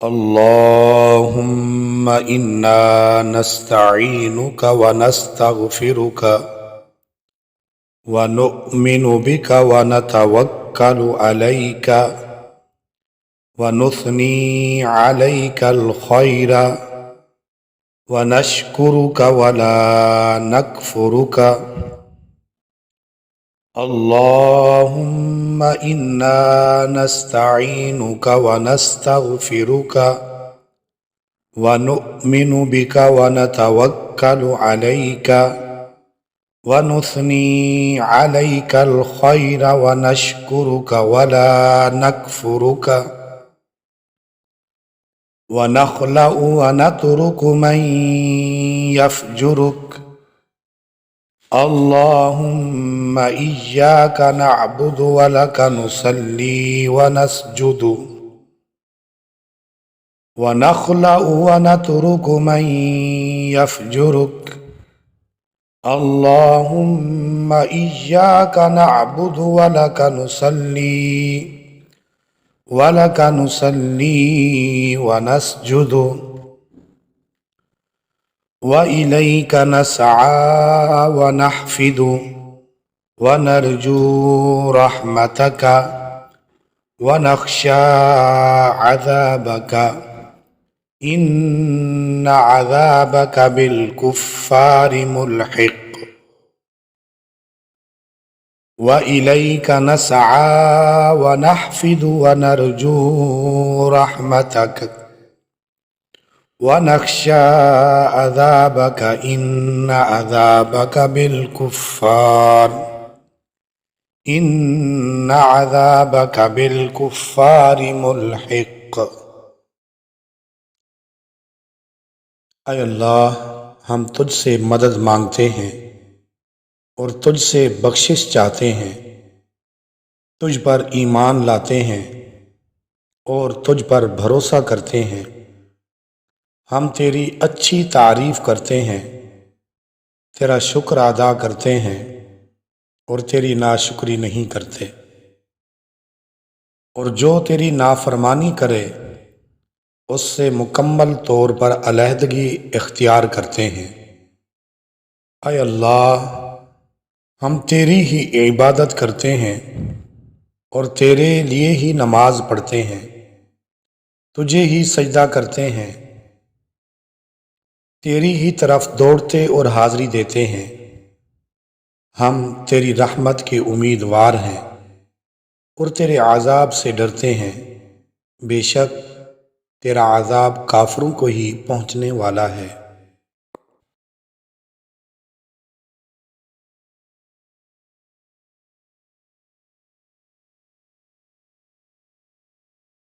अल्लाहुम्मा इन्ना नस्तईनुका व नस्तगफिरुका व नुअमिनु बिका व नतवक्कलु अलैका व नुस्नी अलैकल खैरा व नशकुरुका व ला नकफुरुका। अल्लाहुम्मा इन्ना नस्तईनुका व नस्तगफिरुका व नुअमिनु बिका व नतवक्कलु अलैका व नुस्नी अलैकल खैरा व नशकुरुका व ला नकफुरुका व नखलउ व नतरुकु मन यफजुरुक। अल्लाहुम्मा इय्याका नअबुदु व लका नुसल्ली व नस्जुदु व नखलउ व नतरुकु मन यफजुरुक। अल्लाहुम्मा इय्याका नअबुदु व लका नुसल्ली व नस्जुदु व इलैका नसआ व नहफिदु व नरजू रहमतका व नख्शा अज़ाबका इन्न अज़ाबका बिलकुफ्फारि मुल्हिक़। व इलैका नसआ व नहफिदु व नरजू रहमतका व नख्शा अज़ाबका इन्न अज़ाबका बिलकुफ्फारि मुल्हिक़। ऐ अल्लाह, हम तुझसे मदद मांगते हैं और तुझसे बख्शिश चाहते हैं, तुझ पर ईमान लाते हैं और तुझ पर भरोसा करते हैं। हम तेरी अच्छी तारीफ करते हैं, तेरा शुक्र अदा करते हैं और तेरी नाशुक्री नहीं करते, और जो तेरी नाफरमानी करे उससे मुकम्मल तौर पर अलहदगी इख्तियार करते हैं। ऐ अल्लाह, हम तेरी ही इबादत करते हैं और तेरे लिए ही नमाज पढ़ते हैं, तुझे ही सजदा करते हैं, तेरी ही तरफ दौड़ते और हाजिरी देते हैं। हम तेरी रहमत के उम्मीदवार हैं और तेरे आज़ाब से डरते हैं। बेशक तेरा आज़ाब काफिरों को ही पहुँचने वाला है।